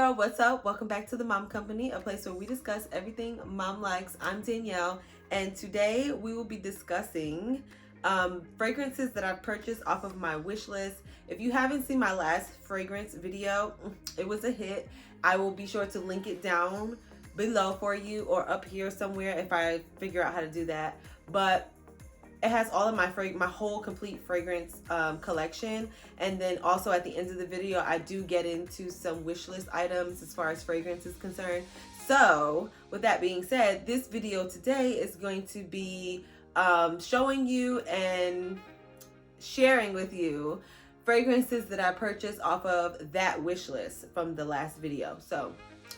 girl, what's up? Welcome back to the Mom Company, a place where we discuss everything mom likes. I'm Danielle, and today we will be discussing fragrances that I've purchased off of my wish list. If you haven't seen my last fragrance video, it was a hit. I will be sure to link it down below for you or up here somewhere if I figure out how to do that. But it has all of my whole complete fragrance collection, and then also at the end of the video I do get into some wish list items as far as fragrance is concerned. So with that being said, this video today is going to be showing you and sharing with you fragrances that I purchased off of that wish list from the last video. So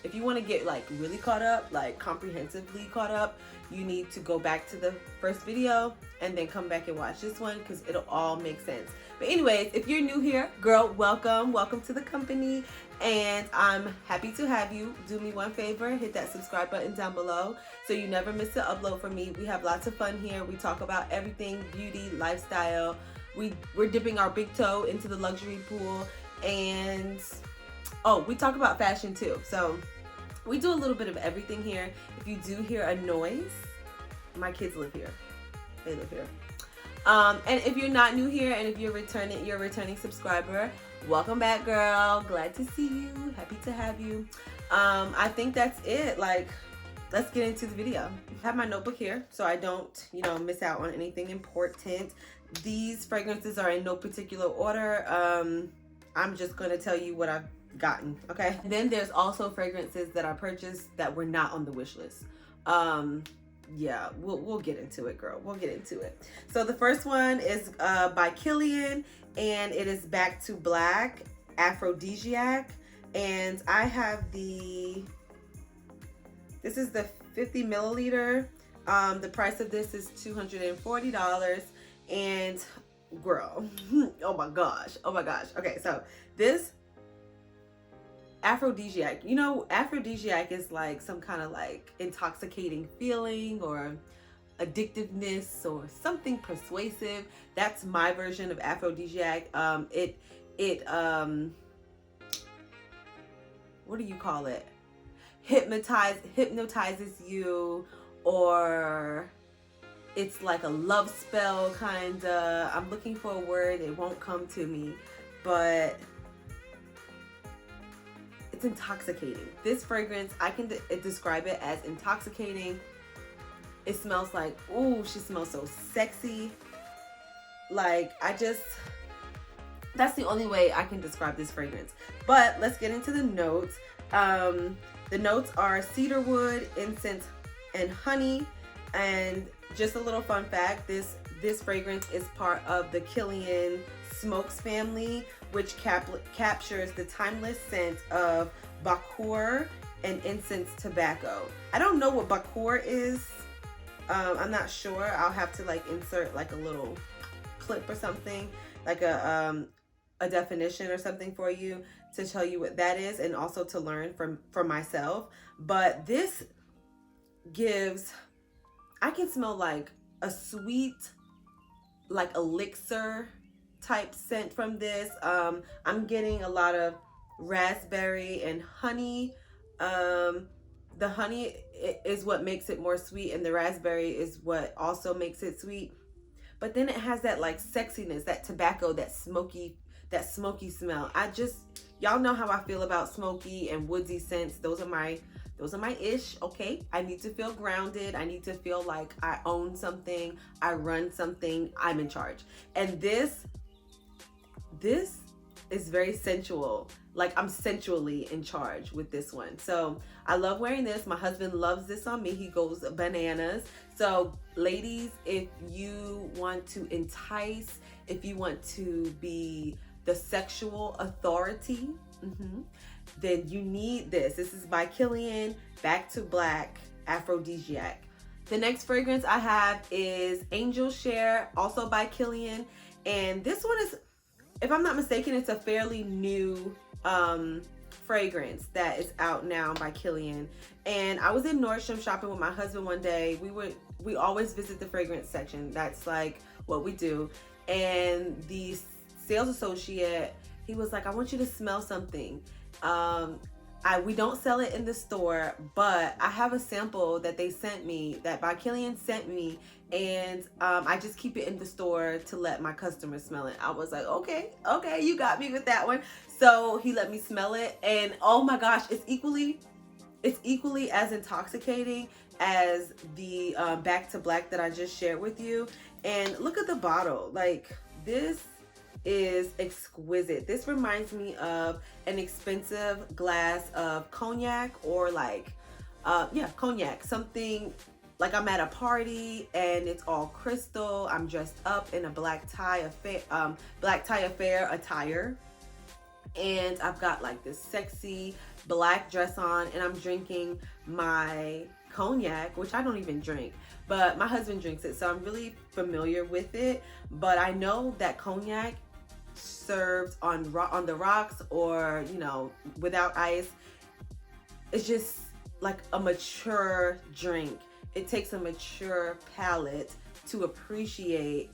if you want to get like really caught up, like comprehensively caught up, you need to go back to the first video and then come back and watch this one because it'll all make sense. But anyways, if you're new here, girl, welcome to the company, and I'm happy to have you. Do me one favor, hit that subscribe button down below so you never miss an upload from me. We have lots of fun here. We talk about everything beauty, lifestyle. We're dipping our big toe into the luxury pool, and we talk about fashion too. So we do a little bit of everything here. If you do hear a noise, my kids live here. They live here. And if you're not new here, and if you're a returning subscriber, welcome back, girl. Glad to see you. Happy to have you. I think that's it. Like, let's get into the video. I have my notebook here so I don't, miss out on anything important. These fragrances are in no particular order. I'm just gonna tell you what I've gotten, okay? Then there's also fragrances that I purchased that were not on the wish list. Yeah, we'll get into it, girl. We'll get into it. So the first one is by Kilian, and it is Back to Black Aphrodisiac, and I have this is the 50 milliliter. The price of this is $240, and girl, oh my gosh. Okay, so this aphrodisiac, aphrodisiac is like some kind of like intoxicating feeling or addictiveness or something persuasive. That's my version of aphrodisiac. It what do you call it? Hypnotizes you, or it's like a love spell kinda. I'm looking for a word, it won't come to me, but it's intoxicating. This fragrance, I can describe it as intoxicating. It smells like, ooh, she smells so sexy. Like, that's the only way I can describe this fragrance. But let's get into the notes. The notes are cedarwood, incense, and honey. And just a little fun fact, this fragrance is part of the Kilian Smokes family, which captures the timeless scent of Bakur and incense tobacco. I don't know what Bakur is. I'm not sure. I'll have to like insert like a little clip or something, like a definition or something for you to tell you what that is, and also to learn from myself. But this gives, I can smell like a sweet, like elixir type scent from this. I'm getting a lot of raspberry and honey. The honey is what makes it more sweet, and the raspberry is what also makes it sweet. But then it has that like sexiness, that tobacco, that smoky smell. Y'all know how I feel about smoky and woodsy scents. Those are my ish, okay? I need to feel grounded. I need to feel like I own something, I run something, I'm in charge. And this is very sensual. Like, I'm sensually in charge with this one. So I love wearing this. My husband loves this on me. He goes bananas. So ladies, if you want to entice, if you want to be the sexual authority, then you need this. This is by Kilian, Back to Black Aphrodisiac. The next fragrance I have is Angel Share, also by Kilian. And this one is, if I'm not mistaken, it's a fairly new fragrance that is out now by Kilian. And I was in Nordstrom shopping with my husband one day. We always visit the fragrance section. That's like what we do. And the sales associate, he was like, I want you to smell something. We don't sell it in the store, but I have a sample that they sent me, that by Killian sent me, and I just keep it in the store to let my customers smell it. I was like, okay, you got me with that one. So he let me smell it, and oh my gosh, it's equally as intoxicating as the Back to Black that I just shared with you. And look at the bottle, like this is exquisite. This reminds me of an expensive glass of cognac, or like cognac, something like I'm at a party and it's all crystal. I'm dressed up in a black tie affair attire, and I've got like this sexy black dress on, and I'm drinking my cognac, which I don't even drink, but my husband drinks it, so I'm really familiar with it. But I know that cognac served on the rocks, or without ice, it's just like a mature drink. It takes a mature palate to appreciate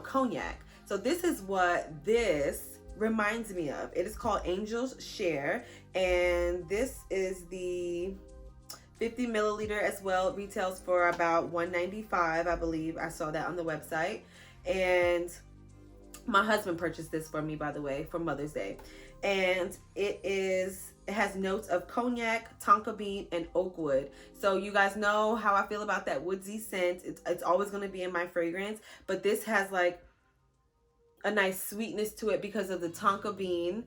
cognac. So this is what this reminds me of. It is called Angel's Share, and this is the 50 milliliter as well. It retails for about $195, I believe. I saw that on the website, and my husband purchased this for me, by the way, for Mother's Day. And it has notes of cognac, tonka bean, and oak wood. So you guys know how I feel about that woodsy scent. It's always going to be in my fragrance, but this has like a nice sweetness to it because of the tonka bean.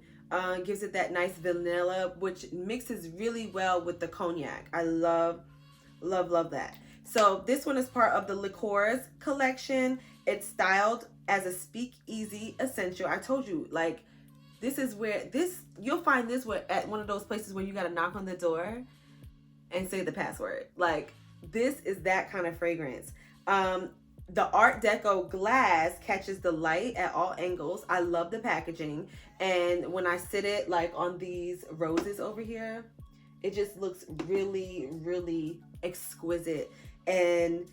Gives it that nice vanilla, which mixes really well with the cognac. I love that. So this one is part of the Liqueurs collection. It's styled as a speakeasy essential. I told you, like, this is where you'll find this at one of those places where you got to knock on the door and say the password. Like, this is that kind of fragrance. The Art Deco glass catches the light at all angles. I love the packaging. And when I sit it like on these roses over here, it just looks really, really exquisite. And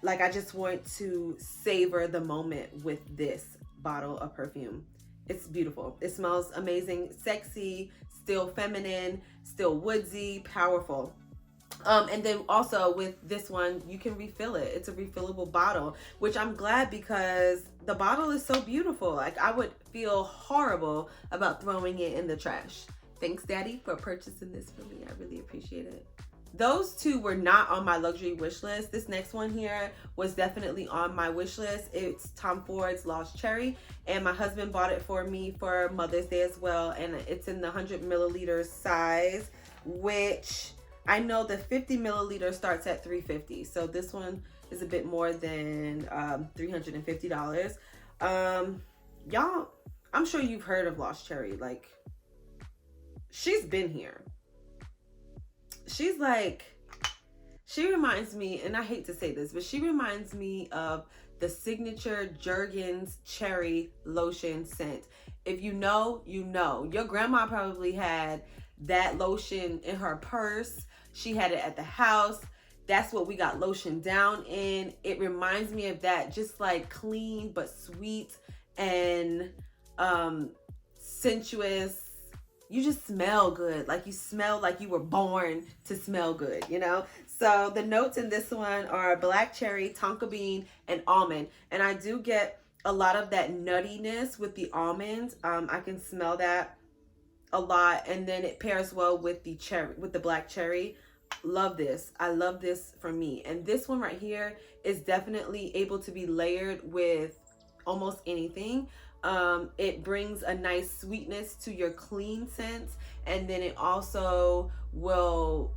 like, I just want to savor the moment with this bottle of perfume. It's beautiful. It smells amazing, sexy, still feminine, still woodsy, powerful. And then also with this one, you can refill it. It's a refillable bottle, which I'm glad, because the bottle is so beautiful. Like, I would feel horrible about throwing it in the trash. Thanks, Daddy, for purchasing this for me. I really appreciate it. Those two were not on my luxury wish list. This next one here was definitely on my wish list. It's Tom Ford's Lost Cherry, and my husband bought it for me for Mother's Day as well. And it's in the 100 milliliter size, which I know the 50 milliliter starts at $350. So this one is a bit more than $350. Y'all, I'm sure you've heard of Lost Cherry. Like, she's been here. She's like, she reminds me, and I hate to say this, but she reminds me of the signature Jergens cherry lotion scent. If you know, you know. Your grandma probably had that lotion in her purse. She had it at the house. That's what we got lotion down in. It reminds me of that, just like clean but sweet and sensuous. You just smell good. Like, you smell like you were born to smell good, you know? So the notes in this one are black cherry, tonka bean, and almond. And I do get a lot of that nuttiness with the almond. I can smell that a lot. And then it pairs well with the cherry, with the black cherry. Love this. I love this for me. And this one right here is definitely able to be layered with almost anything. It brings a nice sweetness to your clean scents, and then it also will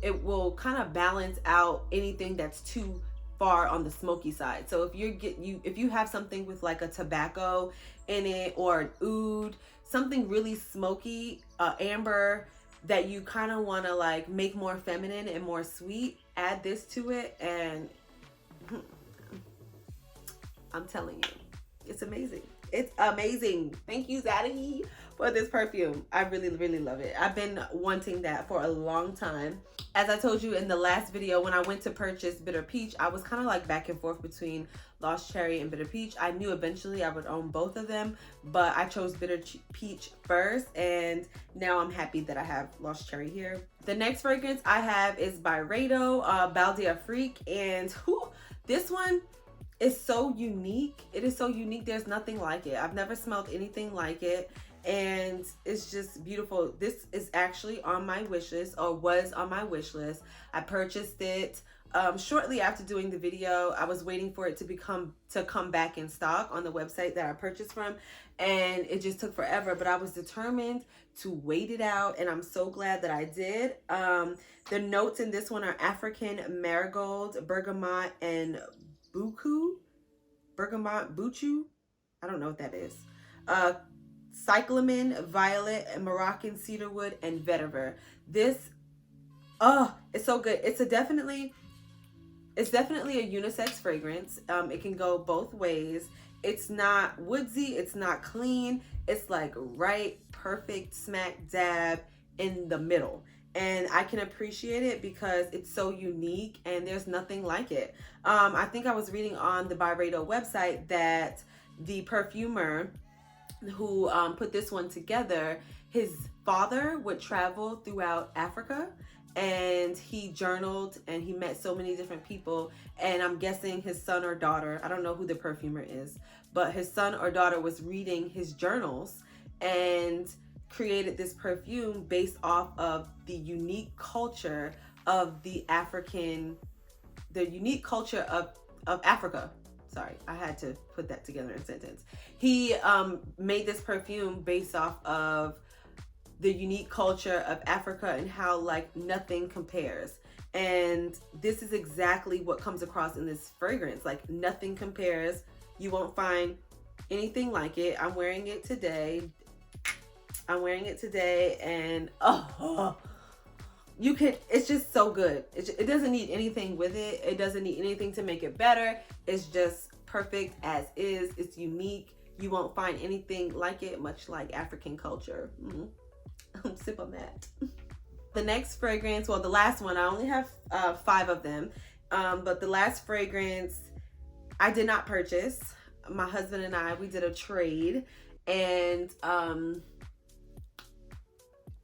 it will kind of balance out anything that's too far on the smoky side. So if you have something with like a tobacco in it, or an oud, something really smoky, amber, that you kind of want to like make more feminine and more sweet, add this to it, and I'm telling you, it's amazing. It's amazing. Thank you, Zaddy, for this perfume. I really, really love it. I've been wanting that for a long time. as I told you in the last video, when I went to purchase Bitter Peach, I was kind of like back and forth between Lost Cherry and Bitter Peach. I knew eventually I would own both of them, but I chose Bitter Peach first, and now I'm happy that I have Lost Cherry here. The next fragrance I have is Byredo, Bal d'Afrique, and this one is so unique. It is so unique. There's nothing like it. I've never smelled anything like it, and it's just beautiful. This is actually on my wish list, or was on my wish list. I purchased it shortly after doing the video. I was waiting for it to come back in stock on the website that I purchased from, and it just took forever, but I was determined to wait it out, and I'm so glad that I did. The notes in this one are African marigold, bergamot, and buchu. I don't know what that is. Cyclamen, violet, and Moroccan cedarwood, and vetiver. This, it's so good. It's definitely a unisex fragrance. It can go both ways. It's not woodsy, it's not clean. It's like right, perfect smack dab in the middle. And I can appreciate it because it's so unique and there's nothing like it. I think I was reading on the Byredo website that the perfumer who put this one together, his father would travel throughout Africa, and he journaled and he met so many different people, and I'm guessing his son or daughter, I don't know who the perfumer is, but his son or daughter was reading his journals and created this perfume based off of the unique culture of the unique culture of Africa. Sorry, I had to put that together in a sentence. He made this perfume based off of the unique culture of Africa and how like nothing compares. And this is exactly what comes across in this fragrance. Like nothing compares. You won't find anything like it. I'm wearing it today. And it's just so good. It doesn't need anything with it. It doesn't need anything to make it better. It's just perfect as is. It's unique. You won't find anything like it, much like African culture. Sip on that. The next fragrance, well, the last one, I only have 5 of them. But the last fragrance I did not purchase. My husband and I, we did a trade, and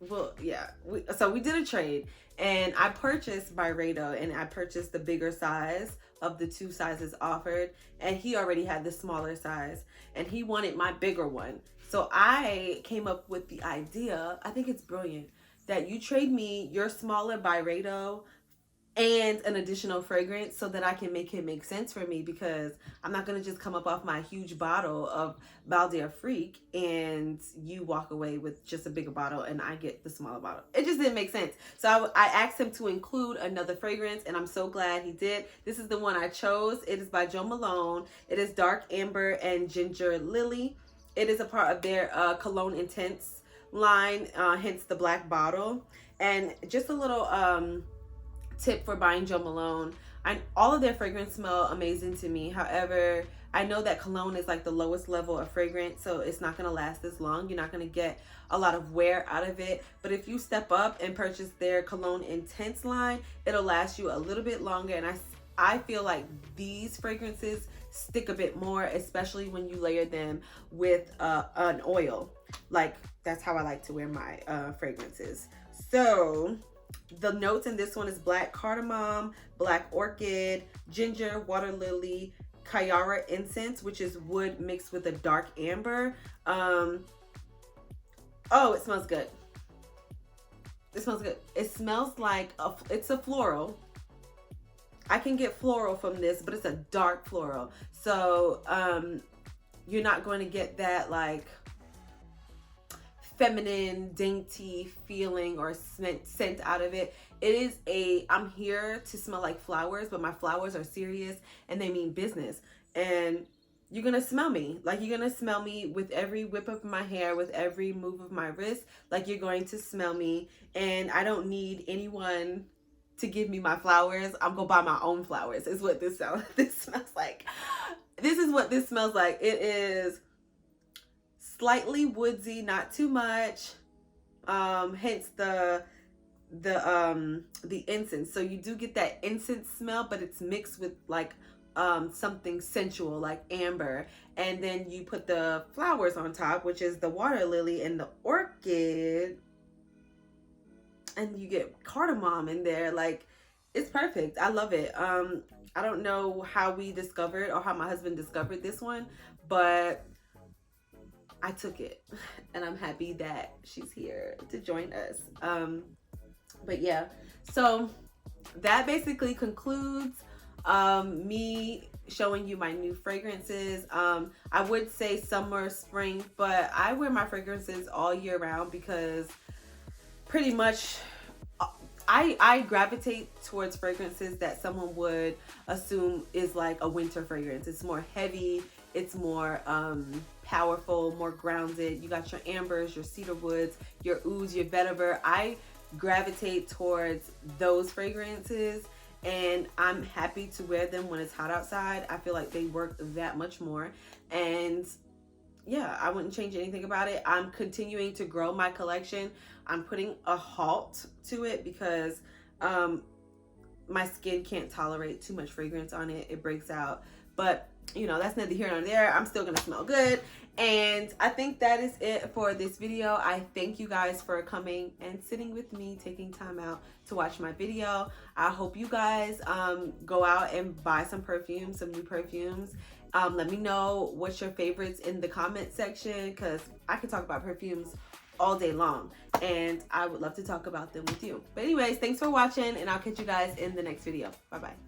we did a trade, and I purchased Byredo, and I purchased the bigger size of the 2 sizes offered, and he already had the smaller size, and he wanted my bigger one. So I came up with the idea, I think it's brilliant, that you trade me your smaller Byredo and an additional fragrance so that I can make it make sense for me, because I'm not going to just come up off my huge bottle of Bal d'Afrique and you walk away with just a bigger bottle and I get the smaller bottle. It just didn't make sense. So I asked him to include another fragrance, and I'm so glad he did. This is the one I chose. It is by Jo Malone. It is Dark Amber and Ginger Lily. It is a part of their Cologne Intense line, hence the black bottle. And just a little tip for buying Jo Malone. All of their fragrances smell amazing to me. However, I know that cologne is like the lowest level of fragrance, so it's not going to last as long. You're not going to get a lot of wear out of it. But if you step up and purchase their Cologne Intense line, it'll last you a little bit longer. And I feel like these fragrances stick a bit more, especially when you layer them with an oil. Like, that's how I like to wear my fragrances. So the notes in this one is black cardamom, black orchid, ginger, water lily, Kayara incense, which is wood mixed with a dark amber. Oh, it smells good. It smells good. It smells like it's a floral. I can get floral from this, but it's a dark floral. So you're not going to get that like feminine, dainty feeling or scent out of it. It is I'm here to smell like flowers, but my flowers are serious and they mean business. And you're going to smell me. Like, you're going to smell me with every whip of my hair, with every move of my wrist. Like, you're going to smell me. And I don't need anyone to give me my flowers. I'm going to buy my own flowers is what this smells like. This is what this smells like. It is slightly woodsy, not too much. Hence the the incense. So you do get that incense smell, but it's mixed with like something sensual like amber. And then you put the flowers on top, which is the water lily and the orchid, and you get cardamom in there. Like, it's perfect. I love it. I don't know how we discovered or how my husband discovered this one, but I took it and I'm happy that she's here to join us. But yeah, so that basically concludes me showing you my new fragrances. I would say summer, spring, but I wear my fragrances all year round because pretty much I gravitate towards fragrances that someone would assume is like a winter fragrance. It's more heavy, it's more powerful, more grounded. You got your ambers, your cedar woods, your ouds, your vetiver. I gravitate towards those fragrances, and I'm happy to wear them when it's hot outside. I feel like they work that much more, and yeah, I wouldn't change anything about it. I'm continuing to grow my collection. I'm putting a halt to it because my skin can't tolerate too much fragrance on it. It breaks out. But, you know, that's neither here nor there. I'm still going to smell good. And I think that is it for this video. I thank you guys for coming and sitting with me, taking time out to watch my video. I hope you guys go out and buy some perfumes, some new perfumes. Let me know what's your favorites in the comment section, because I could talk about perfumes all day long and I would love to talk about them with you. But anyways, thanks for watching, and I'll catch you guys in the next video. Bye bye.